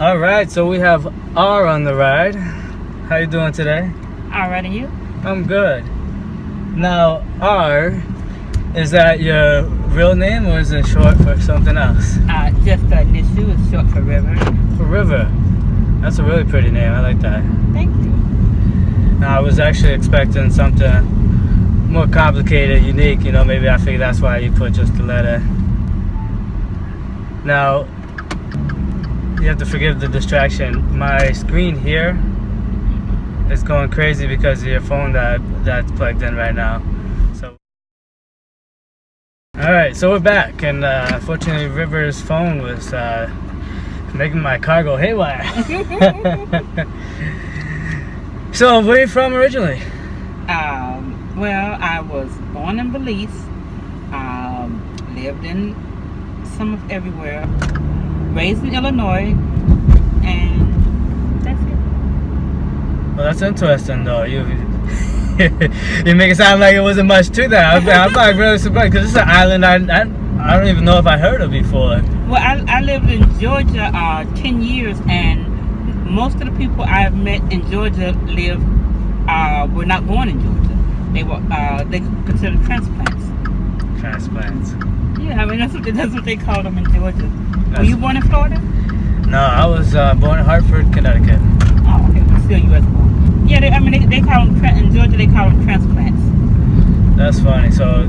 All right, so we have R on the ride. How you doing today? All right, and you? I'm good. Now, R, is that your real name or is it short for something else? Just Nishu is short for River. For River. That's a really pretty name. I like that. Thank you. Now, I was actually expecting something more complicated, unique. You know, maybe I figured that's why you put just the letter. Now, you have to forgive the distraction. My screen here is going crazy because of your phone that's plugged in right now. So, all right, so we're back, and unfortunately, River's phone was making my car go haywire. So, where are you from originally? Well, I was born in Belize, lived in some of everywhere, raised in Illinois, and that's it. Well, that's interesting, though. You make it sound like it wasn't much to that. I'm like really surprised because it's an island I don't even know if I heard of before. Well, I lived in Georgia 10 years, and most of the people I've met in Georgia were not born in Georgia. They considered transplants. Transplants. Yeah, I mean that's what they call them in Georgia. Were you born in Florida? No, I was born in Hartford, Connecticut. Oh, okay, but still U.S. born. Yeah, they call them in Georgia. They call them transplants. That's funny. So,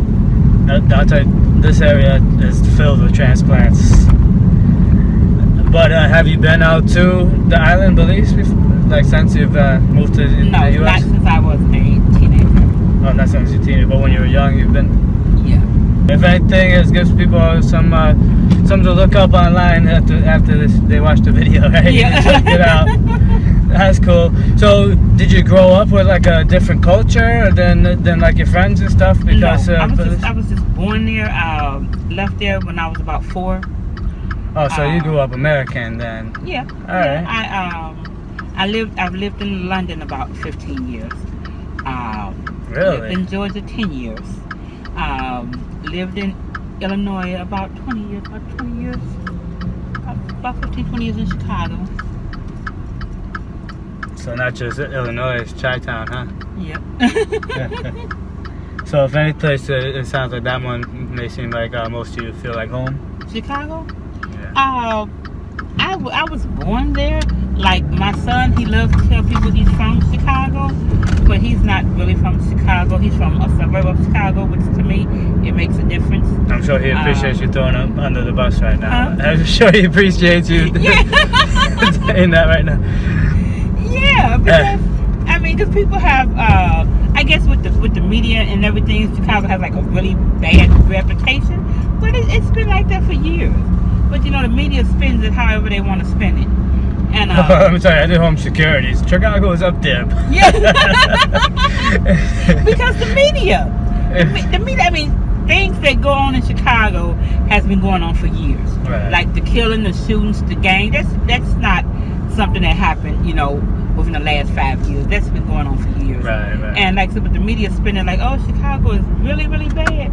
I'll tell you, this area is filled with transplants. But have you been out to the island Belize before? Like since you've moved to the U.S.? No, not since I was a teenager. Oh, not since you were a teenager, but when you were young, you've been. Yeah. If anything, it gives people something to look up online after they watch the video, right? Yeah. Check it out. That's cool. So, did you grow up with like a different culture than like your friends and stuff? Because no, I was just born there. Left there when I was about 4. Oh, so you grew up American then? Yeah. All right. I've lived in London about 15 years. Really? Lived in Georgia 10 years. Lived in Illinois about 20 years. About 15, 20 years in Chicago. So not just Illinois, it's Chi-Town, huh? Yep. So if any place, it sounds like that one may seem like most of you feel like home. Chicago? Yeah. I was born there. Like my son, he loves to tell people he's from Chicago, but he's not really from Chicago. He's from a suburb of Chicago, which to me, it makes a difference. I'm sure he appreciates you throwing him under the bus right now. Huh? I'm sure he appreciates you saying that right now. Yeah, because I mean, because people have, I guess with the media and everything, Chicago has like a really bad reputation, but it's been like that for years. But you know, the media spins it however they want to spin it. And I'm sorry, I did home securities. Chicago is up there. Yeah. Because the media, I mean, things that go on in Chicago has been going on for years. Right. Like the killing, the shootings, the gang. That's not something that happened, you know, within the last 5 years. That's been going on for years. Right. And like, so with the media spinning like, oh, Chicago is really, really bad.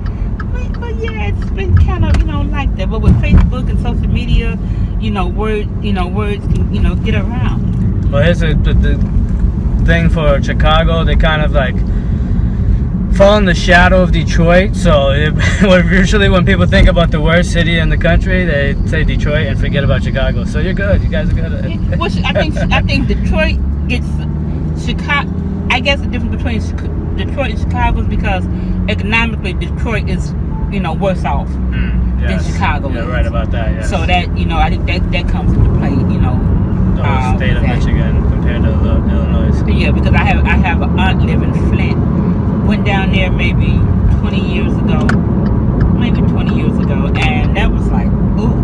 But yeah, it's been kind of, you know, like that. But with Facebook and social media, words can, get around. Well, here's the thing for Chicago. They kind of like fall in the shadow of Detroit. So usually when people think about the worst city in the country, they say Detroit and forget about Chicago. So you're good. You guys are good at it. Yeah, well, I think Detroit gets Chicago. I guess the difference between Detroit and Chicago is because economically Detroit is, worse off than Chicago is. You're right about that, yes. So that, I think that comes into play, The whole state of Michigan compared to Illinois. Yeah, because I have an aunt living in Flint. Went down there maybe 20 years ago, and that was like, ooh.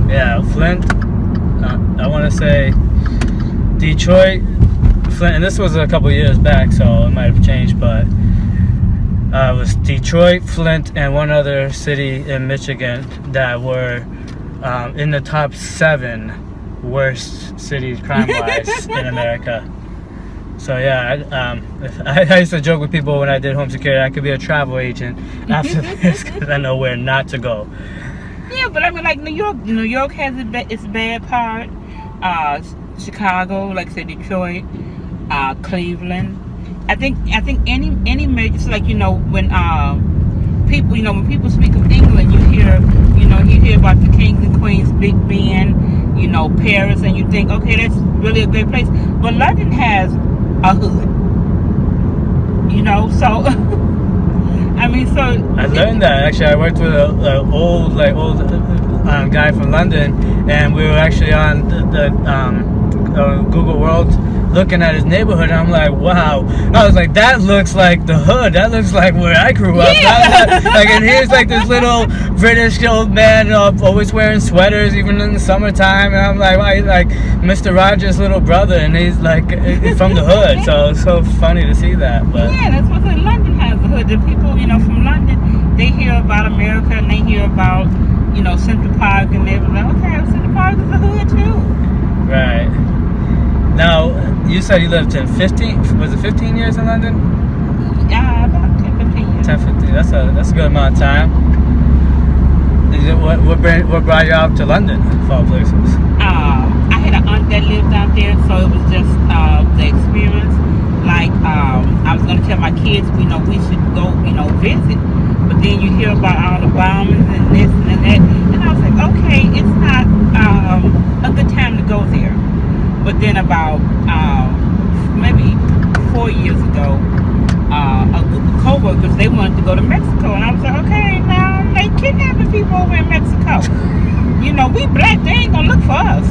Yeah, Flint, I want to say Detroit, Flint, and this was a couple years back, so it might have changed, but it was Detroit, Flint, and one other city in Michigan that were in the top 7 worst cities crime-wise in America. So yeah, I used to joke with people when I did home security, I could be a travel agent after this because I know where not to go. Yeah, but I mean, like New York has its bad part. Chicago, like I said, Detroit, Cleveland. I think any major, so like when people when people speak of England, you hear about the kings and queens, Big Ben, Paris, and you think, okay, that's really a great place. But London has a hood, so. I mean, so I learned that actually. I worked with an old guy from London, and we were actually on the Google World looking at his neighborhood, and I'm like, wow. I was like, that looks like the hood. That looks like where I grew up. Yeah. And here's like this little British old man always wearing sweaters, even in the summertime. And I'm like, wow, like Mr. Rogers' little brother, and he's like from the hood. So it's so funny to see that. But yeah, that's what London has the hood. The people, from London, they hear about America and they hear about, Central Park, and they're like, okay, Central Park is a hood too. Right. Now, you said you lived in 15 years in London? Yeah, about 10, 15 years. 10, 15. That's a good amount of time. What brought you out to London, of all places? I had an aunt that lived out there, so it was just the experience. Like, I was going to tell my kids, we should go, visit. But then you hear about all the bombings and this and that. And I was like, okay, it's not a good time to go there. But then about maybe 4 years ago, a group of co-workers, they wanted to go to Mexico. And I was like, okay, now they kidnapping people over in Mexico. We black, they ain't going to look for us.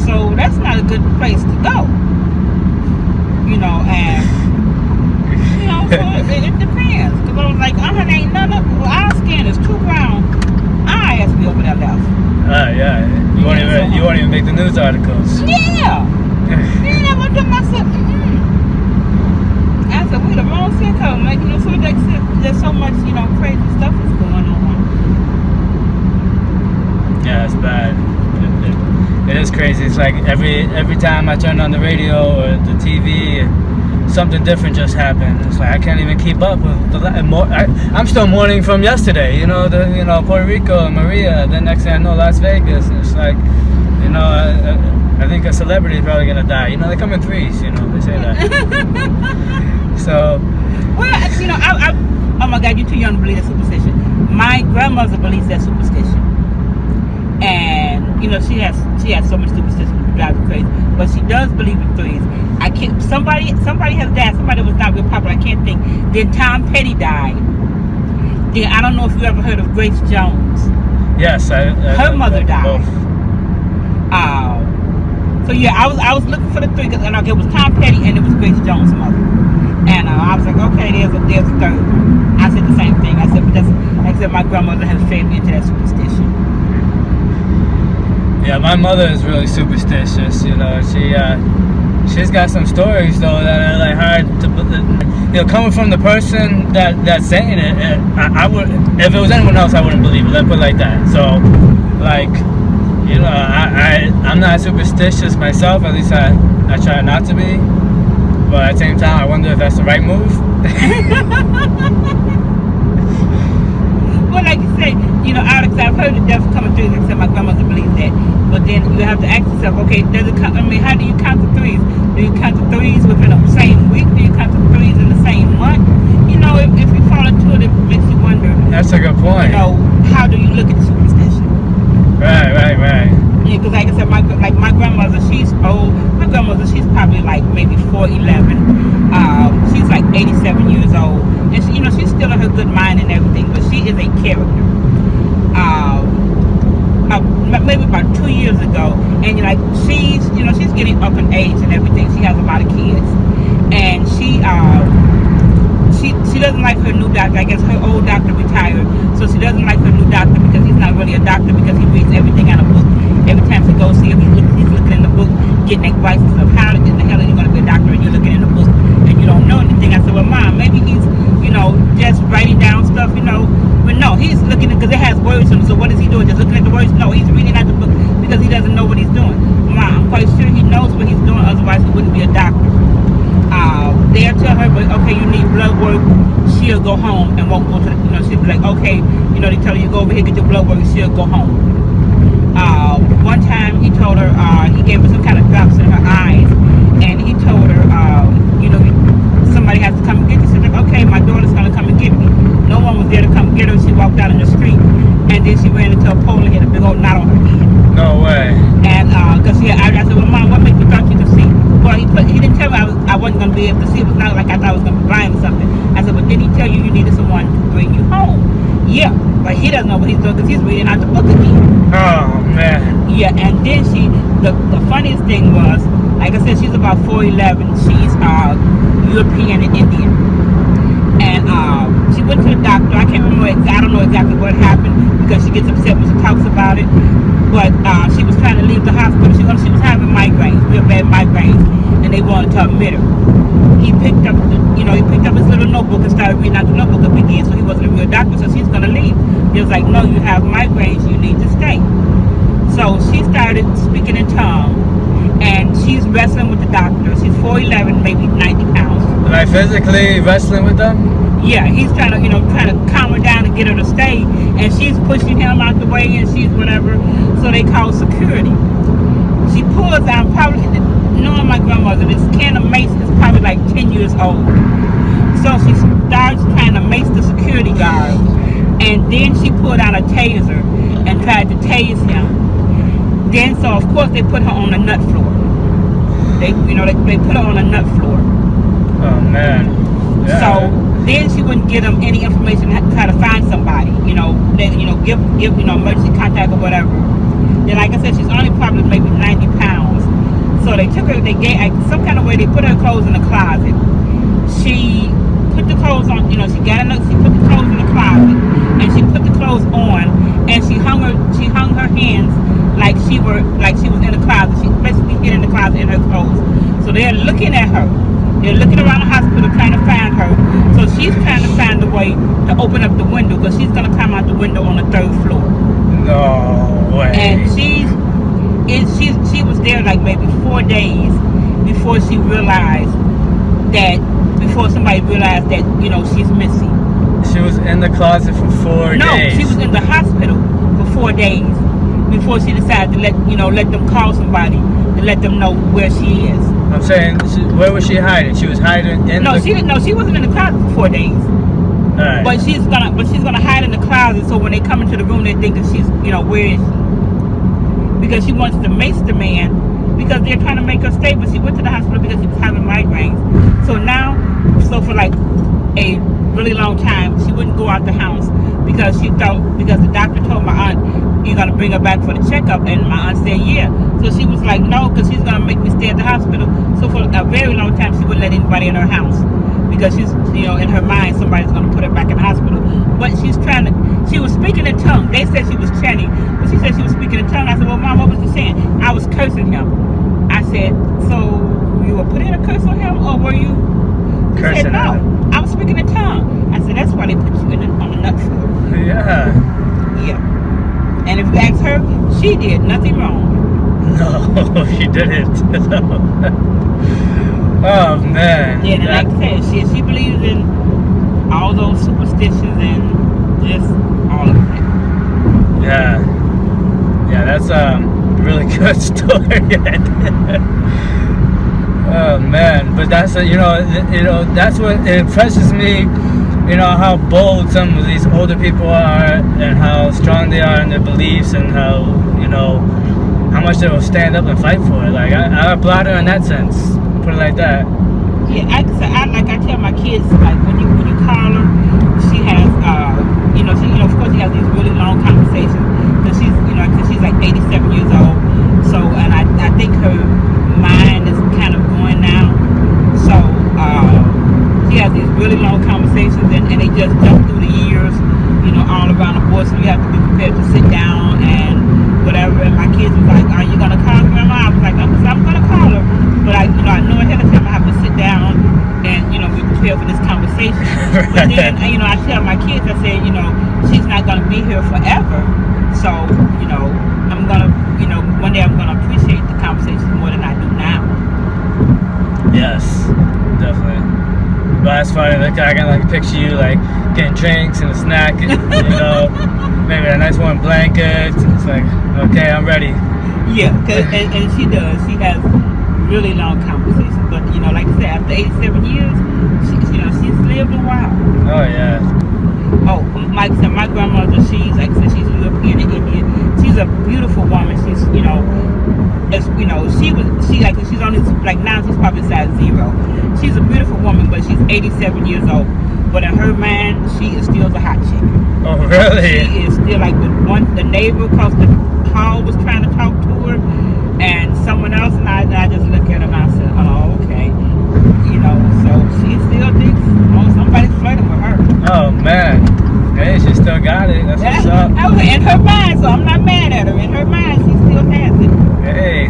So that's not a good place to go. And, so it depends. Because I was like, ain't none of, our skin is too brown. Our ass be over there left. Yeah. You won't even make the news articles. Yeah. I went to myself, I said, we the wrong skin color. Like, so there's so much, crazy stuff is going on. Yeah, it's bad. It is crazy. It's like every time I turn on the radio or the TV, something different just happened. It's like I can't even keep up with I'm still mourning from yesterday. Puerto Rico and Maria. Then next thing I know, Las Vegas. And it's like, I think a celebrity is probably gonna die. They come in threes. They say that. So. Well, I oh my God, you're too young to believe that superstition. My grandmother believes that superstition. And she has so much superstition to drive her crazy, but she does believe in threes. I can't. Somebody has died. Somebody was not real popular. I can't think. Then Tom Petty died. Then I don't know if you ever heard of Grace Jones. Yes, her mother died. Both. So yeah, I was looking for the three because it was Tom Petty and it was Grace Jones' mother. And I was like, okay, there's a third one. I said the same thing. I said, but that's like I said, my grandmother has fed me into that superstition. Yeah, my mother is really superstitious. She's got some stories though that are like hard to believe. Coming from the person that's saying it, I would, if it was anyone else, I wouldn't believe it. Let's put it like that. So, like, I'm not superstitious myself. At least I try not to be. But at the same time, I wonder if that's the right move. Well, like you say, Alex, I've heard the devil coming through. Like I said, my grandmother believes that. But then you have to ask yourself, okay, how do you count the threes? Do you count the threes within the same week? Do you count the threes in the same month? If you fall into it, it makes you wonder. That's a good point. How do you look at superstition? Right. Yeah, because like I said, my grandmother, she's old. My grandmother, she's probably like maybe 4'11". She's like 87 years old, and she's still in her good mind and everything, but she is a character. Maybe about 2 years ago, and she's getting up in age and everything. She has a lot of kids, and she doesn't like her new doctor. I guess her old doctor retired, so she doesn't like her new doctor because he's not really a doctor, because he reads everything out of a book. Every time she goes see him, he's looking in the book, getting advice of how in the hell are you going to be a doctor, and you're looking in the book and you don't know anything. I said, well, Mom, maybe he's just writing down stuff, but no, he's looking at, because it has words on it. So what is he doing? Just looking at the words? No, he's reading out the book because he doesn't know what he's doing. Mom, I'm quite sure he knows what he's doing, otherwise he wouldn't be a doctor. They'll tell her, but okay, you need blood work. She'll she'll go home and won't go to the, she'll be like, okay, they tell her you go over here, get your blood work, and she'll go home. One time he told her, he gave her some kind of drops in her eyes, and he told her, somebody has to come and get you. She's like, okay, my daughter's going to come and get me. No one was there to come get her. She walked out in the street, and then she ran into a pole and hit a big old knot on her head. No way. And because I said, well, Mom, what makes you thought you could see? Well, he didn't tell me I wasn't going to be able to see. It was not like I thought I was going to be blind or something. I said, but didn't he tell you needed someone to bring you home? Yeah, but he doesn't know what he's doing because he's reading out the book again. Oh, man. Yeah, and then the funniest thing was, like I said, she's about 4'11". She's European and Indian. And she went to the doctor. I can't remember, I don't know exactly what happened because she gets upset when she talks about it. But she was trying to leave the hospital. She was having migraines, real bad migraines, and they wanted to admit her. He picked up his little notebook and started reading out the notebook up again. So he wasn't a real doctor, so she's gonna leave. He was like, no, you have migraines, you need to stay. So she started speaking in tongues, and she's wrestling with the doctor. She's 4'11", maybe 90 pounds. Like physically wrestling with them? Yeah, he's trying to calm her down and get her to stay, and she's pushing him out the way, and she's whatever. So they call security. She pulls out, probably knowing my grandmother, this can of mace is probably like 10 years old. So she starts trying to mace the security guard, and then she pulled out a taser and tried to tase him. Then, so of course they put her on the nut floor. They put her on a nut floor. Oh man. Yeah. So then she wouldn't give them any information to try to find somebody, give emergency contact or whatever. Then, like I said, she's only probably maybe 90 pounds. So they took her, they gave some kind of way, they put her clothes in the closet. She put the clothes on, she put the clothes in the closet, and she put the clothes on, and she hung her hands like she was in the closet. She basically hid in the closet in her clothes. So they're looking at her. They're looking around the hospital trying to find her. So she's trying to find a way to open up the window because she's going to climb out the window on the 3rd floor. No way. And she was there like maybe 4 days before somebody realized that, she's missing. She was in the closet for 4 days? No, she was in the hospital for 4 days before she decided to let them call somebody to let them know where she is. I'm saying, where was she hiding? She was hiding in she didn't know. She wasn't in the closet for 4 days. Right. But she's gonna hide in the closet, so when they come into the room, they think that she's, where is she? Because she wants to mace the man, because they're trying to make her stay. But she went to the hospital because she was having migraines. So for like a really long time, she wouldn't go out the house because the doctor told my aunt, you're gonna bring her back for the checkup, and my aunt said yeah. So she was like, no, because she's gonna make me stay at the hospital. So for a very long time, she wouldn't let anybody in her house because she's, in her mind, somebody's gonna put her back in the hospital. But she was speaking in tongue. They said she was chanting, but she said she was speaking in tongue. I said, well, Mom, what was you saying? I was cursing him. I said, so you were putting a curse on him, or were you? She cursing said, no, him? I was speaking in tongue. I said, that's why they put you on the nut floor. Yeah. Yeah. And if you ask her, she did nothing wrong. No, she didn't. Oh man. Yeah, and like I said, she believes in all those superstitions and just all of it. Yeah, that's a really good story. Oh man, but that's that's what impresses me. How bold some of these older people are, and how strong they are in their beliefs, and how much they will stand up and fight for it. Like I applaud her in that sense. Put it like that. Yeah, I tell my kids, like when you call her, she has of course she has these really long conversations because she's like 87 years old. So and I think her mind is kind of going now. So she has these really long conversations, and they just jump through the years, all around the board. So you have to be prepared to sit down and whatever. And my kids was like, are you gonna call grandma? I was like, I'm gonna call her, but I know ahead of time I have to sit down and be prepared for this conversation. But then I tell my kids, I say, she's not gonna be here forever, so I'm gonna one day I'm gonna appreciate the conversation more than I do now. Yes, definitely. But it's funny, like, I can like picture you like getting drinks and a snack, you know, maybe a nice warm blanket. It's like, okay, I'm ready. Yeah, and she does. She has really long conversations. But you know, like I said, after 87 years, she's lived a while. Oh yeah. Oh, like I said, my grandmother, she's like I said, she's European and Indian. She's a beautiful woman. She's she's only like now she's probably size 0. She's a beautiful woman, but she's 87 years old. But in her mind, she is still the hot chick. Oh really? She is still like the neighbor across the hall was trying to talk to her, and someone else, and I just look at her and I said, oh okay, you know. So she still thinks somebody's flirting with her. Oh man, hey, she still got it. That's what's up. In her mind, so I'm not mad at her. In her mind, she still has it. Hey,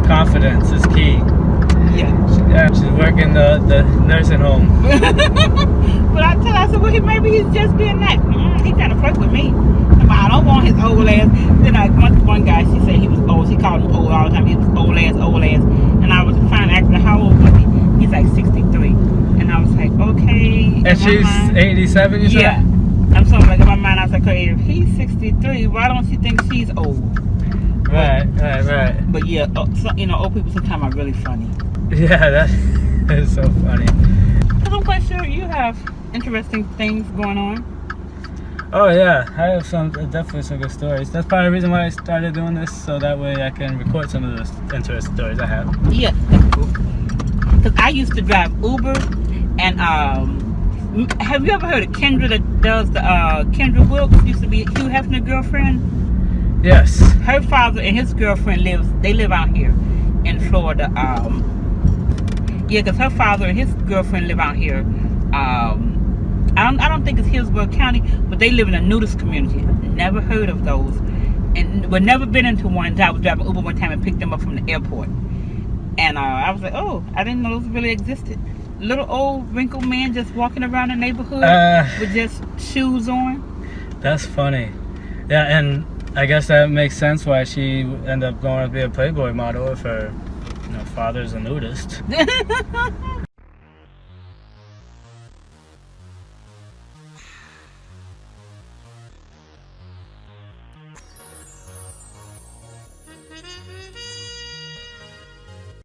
confidence is key. Yeah. She's working the nursing home. But I tell her, I said, well, maybe he's just being nice. He trying to flirt with me. I don't want his old ass. Then one guy, she said he was old. She called him old all the time. He was old ass. And I was trying to ask her how old was he. He's like 63. And I was like, okay. And she's 87, you said? Yeah. I'm so like in my mind, I was like, hey, if he's 63, why don't she think she's old? Right. But yeah, old people sometimes are really funny. Yeah, that is so funny. Because I'm quite sure you have interesting things going on. Oh yeah, I have definitely some good stories. That's part of the reason why I started doing this, so that way I can record some of those interesting stories I have. Yeah, that's cool. Because I used to drive Uber, and have you ever heard of Kendra that does the Kendra Wilkes? Used to be Hugh Hefner's girlfriend. Yes. Her father and his girlfriend live out here in Florida. Yeah, because her father and his girlfriend live out here. I don't think it's Hillsborough County, but they live in a nudist community. Never heard of those, and we've never been into one. I was driving Uber one time and picked them up from the airport, and I was like, oh, I didn't know those really existed. Little old wrinkled man just walking around the neighborhood with just shoes on. That's funny. Yeah, and I guess that makes sense why she ended up going to be a Playboy model if her father's a nudist.